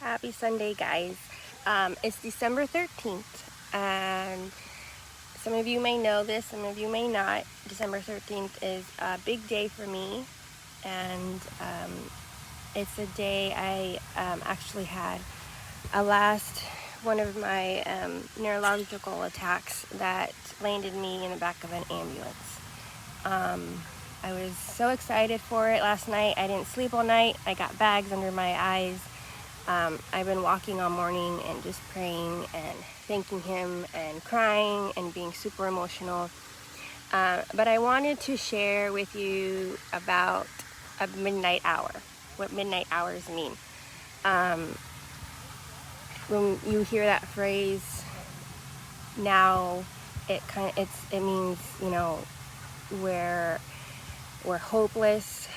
Happy Sunday, guys. It's December 13th, and some of you may know this, some of you may not. December 13th is a big day for me, and it's a day I actually had one of my neurological attacks that landed me in the back of an ambulance. I was so excited for it last night. I didn't sleep all night. I got bags under my eyes. I've been walking all morning and just praying and thanking him and crying and being super emotional. But I wanted to share with you about a midnight hour, what midnight hours mean. When you hear that phrase now, it means, we're hopeless,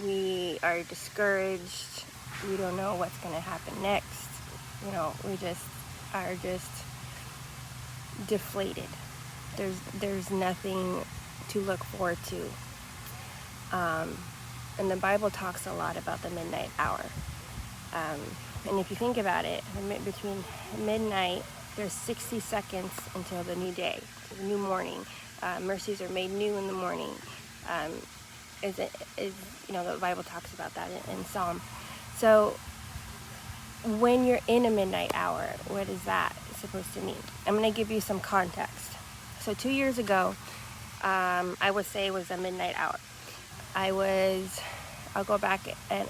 we are discouraged, we don't know what's going to happen next, we just are deflated. There's nothing to look forward to. And the Bible talks a lot about the midnight hour. And if you think about it, between midnight, there's 60 seconds until the new day, the new morning. Mercies are made new in the morning. The Bible talks about that in Psalm. So when you're in a midnight hour, what is that supposed to mean? I'm going to give you some context. So 2 years ago, I would say it was a midnight hour. I'll go back and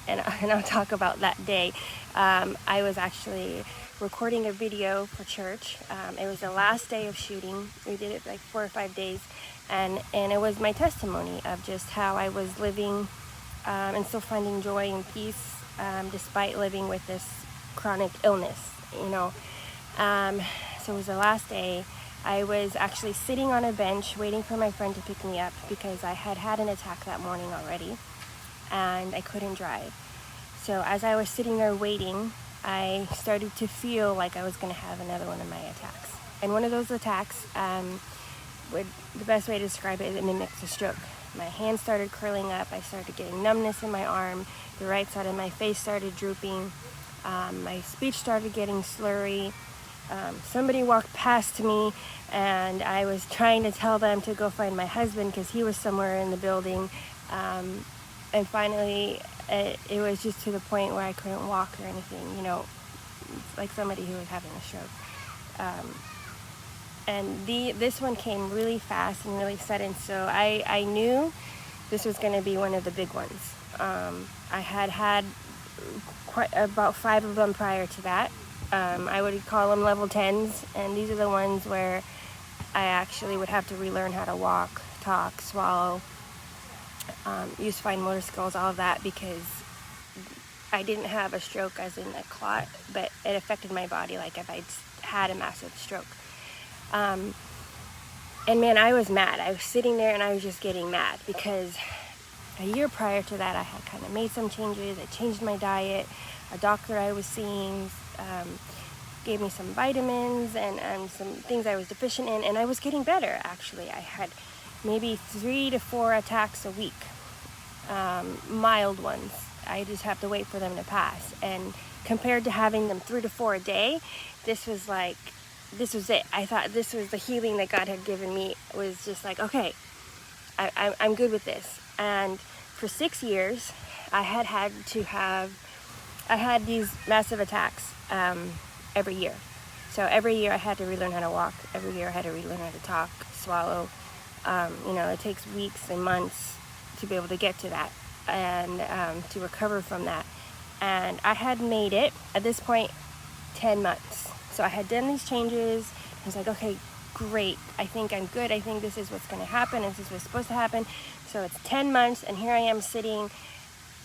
I'll talk about that day. I was actually recording a video for church. It was the last day of shooting. We did it like 4 or 5 days, and it was my testimony of just how I was living and still finding joy and peace despite living with this chronic illness. So it was the last day. I was actually sitting on a bench waiting for my friend to pick me up because I had an attack that morning already and I couldn't drive. So as I was sitting there waiting, I started to feel like I was going to have another one of my attacks. And one of those attacks, the best way to describe it mimics a stroke. My hands started curling up. I started getting numbness in my arm. The right side of my face started drooping. My speech started getting slurry. Somebody walked past me, and I was trying to tell them to go find my husband because he was somewhere in the building. And finally, it was just to the point where I couldn't walk or anything, like somebody who was having a stroke. And this one came really fast and really sudden, so I knew this was going to be one of the big ones. I had quite about 5 of them prior to that. I would call them level 10s, and these are the ones where I actually would have to relearn how to walk, talk, swallow, use fine motor skills, all of that, because I didn't have a stroke as in a clot, but it affected my body like if I'd had a massive stroke. And man, I was mad. I was sitting there and I was just getting mad because a year prior to that, I had kind of made some changes. I changed my diet. A doctor I was seeing gave me some vitamins and some things I was deficient in, and I was getting better, actually. I had maybe 3 to 4 attacks a week, mild ones. I just have to wait for them to pass. And compared to having them 3 to 4 a day, this was it. I thought this was the healing that God had given me. It was just like, okay, I'm good with this. And for 6 years, I had these massive attacks every year. So every year I had to relearn how to walk. Every year I had to relearn how to talk, swallow. It takes weeks and months to be able to get to that and to recover from that. And I had made it, at this point, 10 months. So I had done these changes. I was like, okay, great. I think I'm good. I think this is what's going to happen. This is what's supposed to happen. So it's 10 months, and here I am sitting,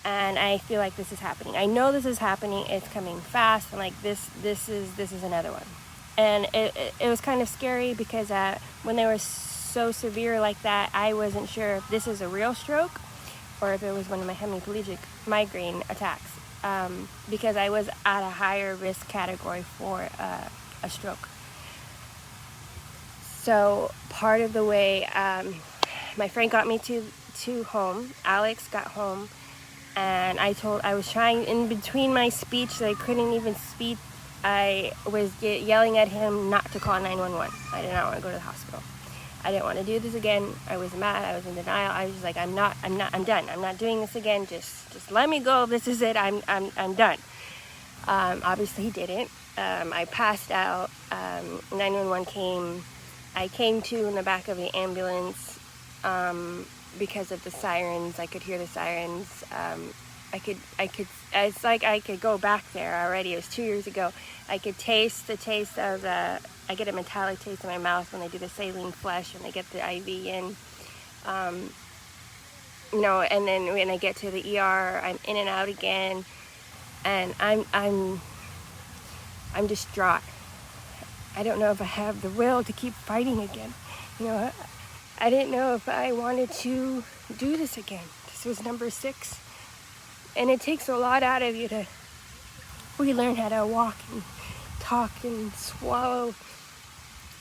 and I feel like this is happening. I know this is happening. It's coming fast. And like this is another one. And it was kind of scary because when they were so severe like that, I wasn't sure if this is a real stroke or if it was one of my hemiplegic migraine attacks, because I was at a higher risk category for a stroke. So part of the way my friend got me to home, Alex got home And I was trying, in between my speech that I couldn't even speak, I was yelling at him not to call 911. I did not want to go to the hospital. I didn't want to do this again. I was mad. I was in denial. I was just like, I'm done. I'm not doing this again. Just let me go. This is it. I'm done. Obviously he didn't. I passed out. 911 came. I came to in the back of the ambulance because of the sirens. I could hear the sirens. It's like I could go back there already. It was 2 years ago. I could taste the taste of I get a metallic taste in my mouth when they do the saline flush and they get the IV in. And then when I get to the ER, I'm in and out again, and I'm distraught. I don't know if I have the will to keep fighting again. I didn't know if I wanted to do this again. This was number 6. And it takes a lot out of you to relearn how to walk and talk and swallow.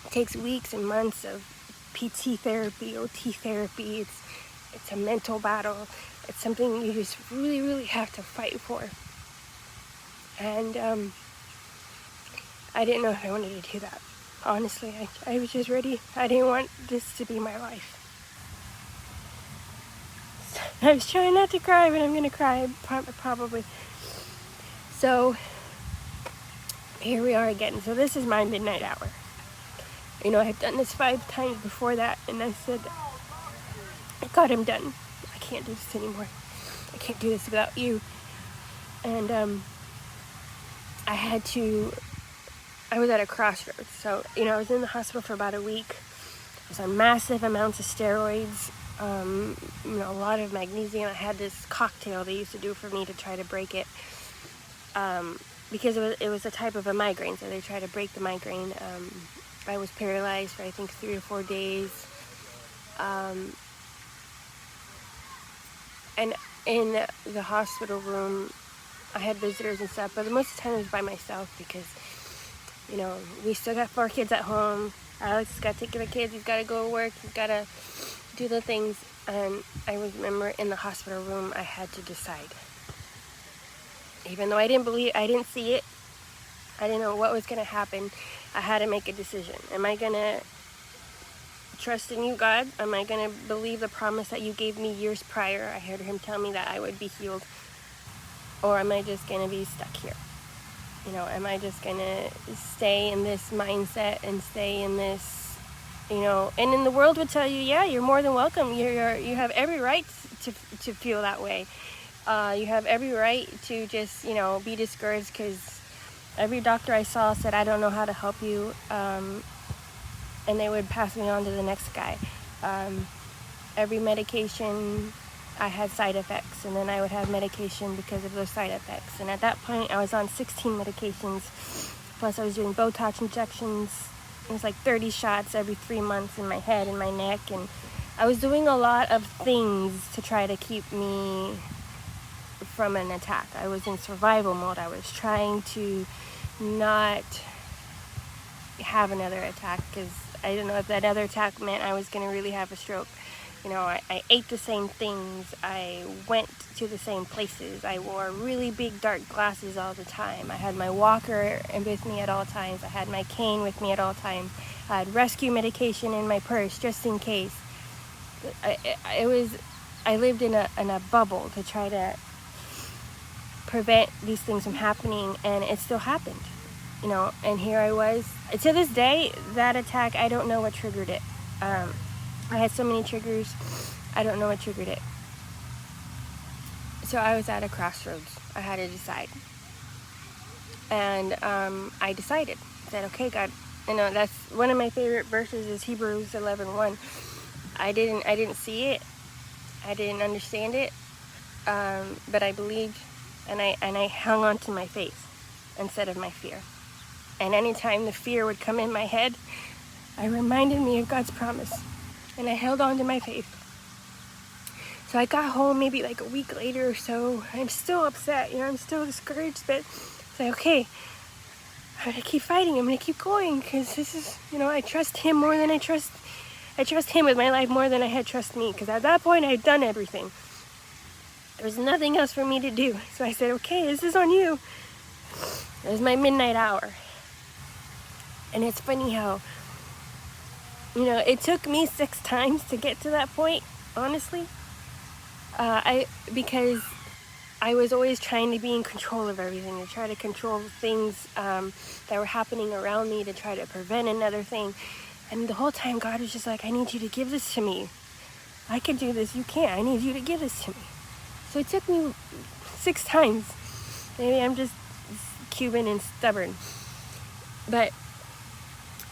It takes weeks and months of PT therapy, OT therapy. It's a mental battle. It's something you just really, really have to fight for. And I didn't know if I wanted to do that. Honestly, I was just ready. I didn't want this to be my life. I was trying not to cry, but I'm going to cry probably. So here we are again. So this is my midnight hour. I've done this 5 times before that, and I said, God, I'm done. I can't do this anymore. I can't do this without you. And I was at a crossroads. So, I was in the hospital for about a week. I was on massive amounts of steroids. A lot of magnesium. I had this cocktail they used to do for me to try to break it, because it was a type of a migraine, so they try to break the migraine. I was paralyzed for I think 3 or 4 days, and in the hospital room I had visitors and stuff, but most of the time it was by myself because we still got 4 kids at home. Alex has got to take care of the kids. He's got to go to work. He's got to do the things. And I remember in the hospital room, I had to decide. Even though I didn't see it, I didn't know what was going to happen, I had to make a decision. Am I going to trust in you, God? Am I going to believe the promise that you gave me years prior? I heard him tell me that I would be healed. Or am I just going to be stuck here? Am I just going to stay in this mindset and stay in this, and then the world would tell you, yeah, you're more than welcome. You have every right to feel that way. You have every right to just, be discouraged because every doctor I saw said, I don't know how to help you. And they would pass me on to the next guy. Every medication, I had side effects, and then I would have medication because of those side effects. And at that point, I was on 16 medications, plus I was doing Botox injections. It was like 30 shots every 3 months in my head and my neck, and I was doing a lot of things to try to keep me from an attack. I was in survival mode. I was trying to not have another attack because I didn't know if that other attack meant I was going to really have a stroke. I ate the same things. I went to the same places. I wore really big dark glasses all the time. I had my walker with me at all times. I had my cane with me at all times. I had rescue medication in my purse just in case. I lived in a bubble to try to prevent these things from happening, and it still happened. And here I was. To this day, that attack, I don't know what triggered it. I had so many triggers, I don't know what triggered it. So I was at a crossroads. I had to decide. And I decided. I said, okay, God, that's one of my favorite verses is Hebrews 11:1. I didn't see it. I didn't understand it. But I believed, and I hung on to my faith instead of my fear. And anytime the fear would come in my head, I reminded me of God's promise. And I held on to my faith. So I got home maybe like a week later or so. I'm still upset, I'm still discouraged, but it's like, okay, I'm gonna keep fighting. I'm gonna keep going because this is, I trust him more than I trust him with my life more than I had trust me. Because at that point, I'd done everything. There was nothing else for me to do. So I said, okay, this is on you. It was my midnight hour. And it's funny how, it took me 6 times to get to that point, honestly. Because I was always trying to be in control of everything, to try to control things that were happening around me, to try to prevent another thing. And the whole time God was just like, I need you to give this to me. I can do this, you can't. I need you to give this to me. So it took me 6 times. Maybe I'm just Cuban and stubborn. But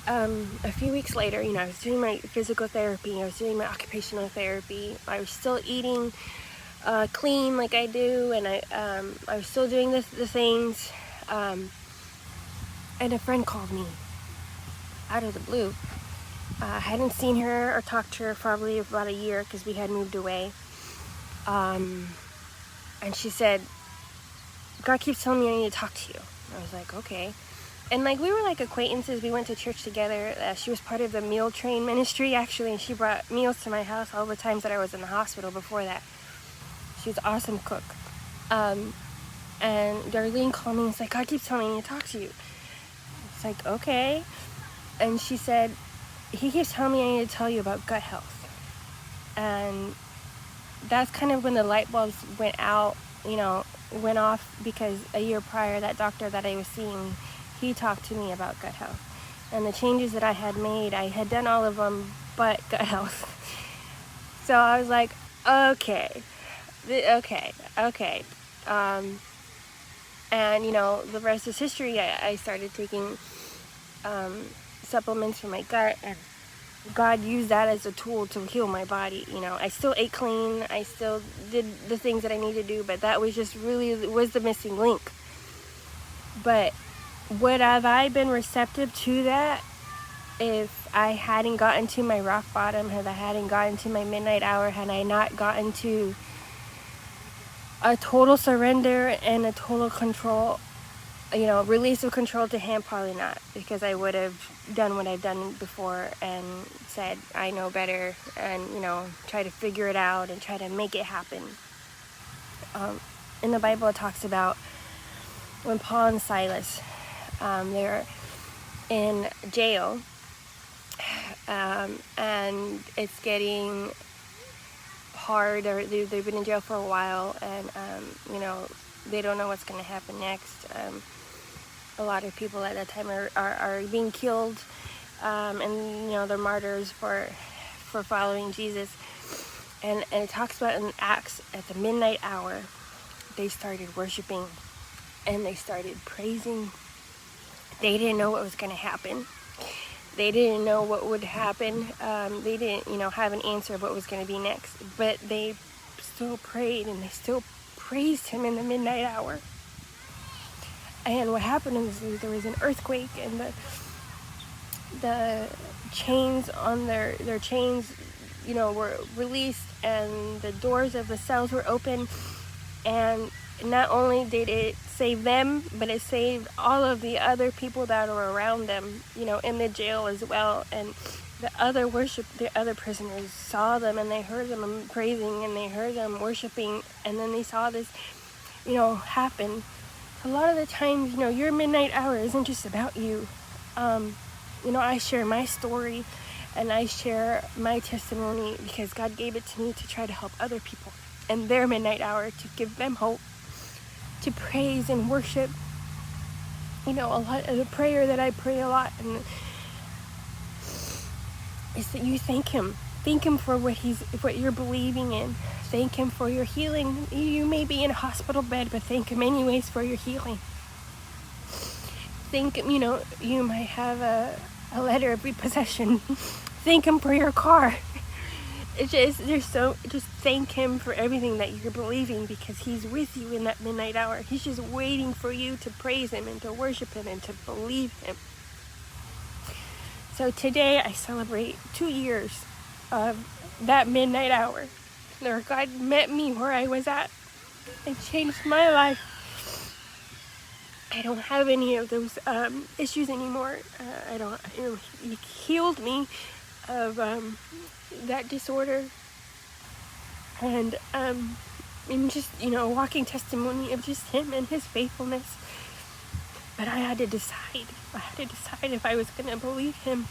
a few weeks later, I was doing my physical therapy, I was doing my occupational therapy, I was still eating clean like I do, and I was still doing the things, and a friend called me out of the blue. I hadn't seen her or talked to her probably about a year because we had moved away, and she said, God keeps telling me I need to talk to you. I was like, okay. And we were acquaintances. We went to church together. She was part of the meal train ministry, actually, and she brought meals to my house all the times that I was in the hospital before that. She was an awesome cook. And Darlene called me and was like, God keeps telling me I need to talk to you. It's like, okay. And she said, he keeps telling me I need to tell you about gut health. And that's kind of when the light bulbs went out, went off, because a year prior, that doctor that I was seeing, he talked to me about gut health. And the changes that I had made, I had done all of them but gut health. So I was like, okay. And, the rest is history. I started taking supplements for my gut, and God used that as a tool to heal my body. I still ate clean. I still did the things that I needed to do, but that was just really was the missing link. But would have I been receptive to that if I hadn't gotten to my rock bottom, had I hadn't gotten to my midnight hour, had I not gotten to a total surrender and a total control, release of control to him? Probably not, because I would have done what I've done before and said, I know better, and, try to figure it out and try to make it happen. In the Bible, it talks about when Paul and Silas, they're in jail, and it's getting hard, or they've been in jail for a while, and they don't know what's going to happen next. A lot of people at that time are being killed, and they're martyrs for following Jesus. And it talks about in Acts, at the midnight hour, they started worshiping and they started praising. They didn't know what was going to happen. They didn't know what would happen. They didn't, have an answer of what was going to be next. But they still prayed, and they still praised him in the midnight hour. And what happened is there was an earthquake, and the chains on their chains, were released, and the doors of the cells were open. And not only did it save them, but it saved all of the other people that were around them, in the jail as well. And the other prisoners saw them, and they heard them praising, and they heard them worshiping, and then they saw this, happen. A lot of the times, your midnight hour isn't just about you. I share my story, and I share my testimony because God gave it to me to try to help other people in their midnight hour, to give them hope, to praise and worship. A lot of the prayer that I pray a lot and is that you thank him for what you're believing in. Thank him for your healing. You may be in a hospital bed, but thank him anyways for your healing. Thank him, you might have a letter of repossession. Thank him for your car. Just thank him for everything that you're believing, because he's with you in that midnight hour. He's just waiting for you to praise him and to worship him and to believe him. So today I celebrate 2 years of that midnight hour, where God met me where I was at and changed my life. I don't have any of those issues anymore. He healed me of that disorder, and and just, a walking testimony of just him and his faithfulness. But I had to decide. If I was going to believe him.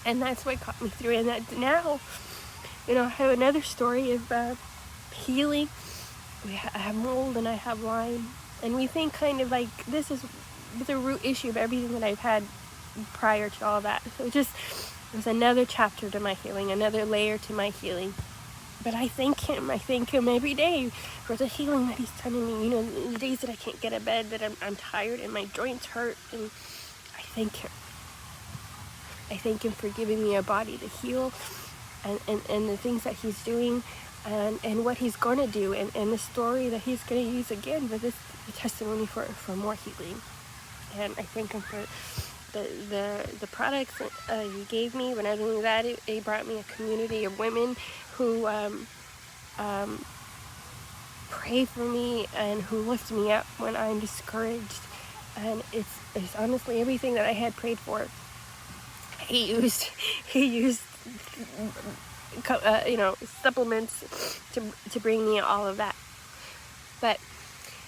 And that's what got me through. And that now, I have another story of healing. I have mold and I have Lyme. And we think kind of like this is the root issue of everything that I've had prior to all that. So it was another chapter to my healing, another layer to my healing. But I thank him every day for the healing that he's done in me. The days that I can't get out of bed, that I'm tired and my joints hurt, and I thank him. I thank him for giving me a body to heal, and the things that he's doing, and what he's going to do, and the story that he's going to use again for this testimony for more healing. And I thank him for the products that he gave me. When I was doing that, it brought me a community of women who pray for me and who lift me up when I'm discouraged. And it's honestly everything that I had prayed for. He used supplements to bring me all of that. But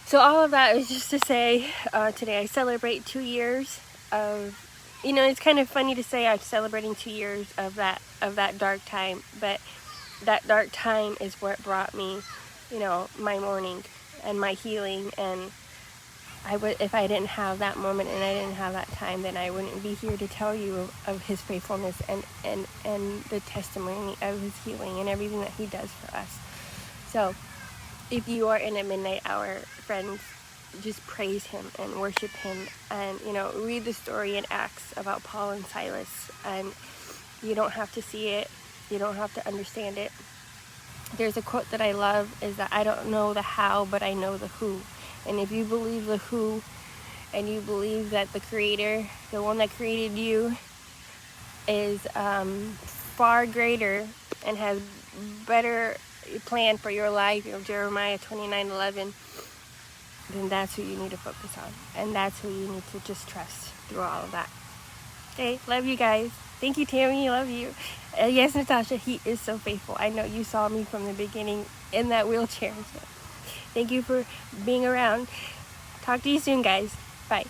so all of that is just to say, today I celebrate 2 years of, it's kind of funny to say I'm celebrating 2 years of that dark time, but that dark time is what brought me, my morning and my healing. And if I didn't have that moment and I didn't have that time, then I wouldn't be here to tell you of his faithfulness and the testimony of his healing and everything that he does for us. So if you are in a midnight hour, friends, just praise him and worship him, and read the story in Acts about Paul and Silas. And you don't have to see it, you don't have to understand it. There's a quote that I love, is that I don't know the how, but I know the who. And if you believe the who, and you believe that the creator, the one that created you, is far greater and has better plan for your life, Jeremiah 29:11, then that's who you need to focus on. And that's who you need to just trust through all of that. Okay, love you guys. Thank you, Tammy. Love you. Yes, Natasha, he is so faithful. I know you saw me from the beginning in that wheelchair. So thank you for being around. Talk to you soon, guys. Bye.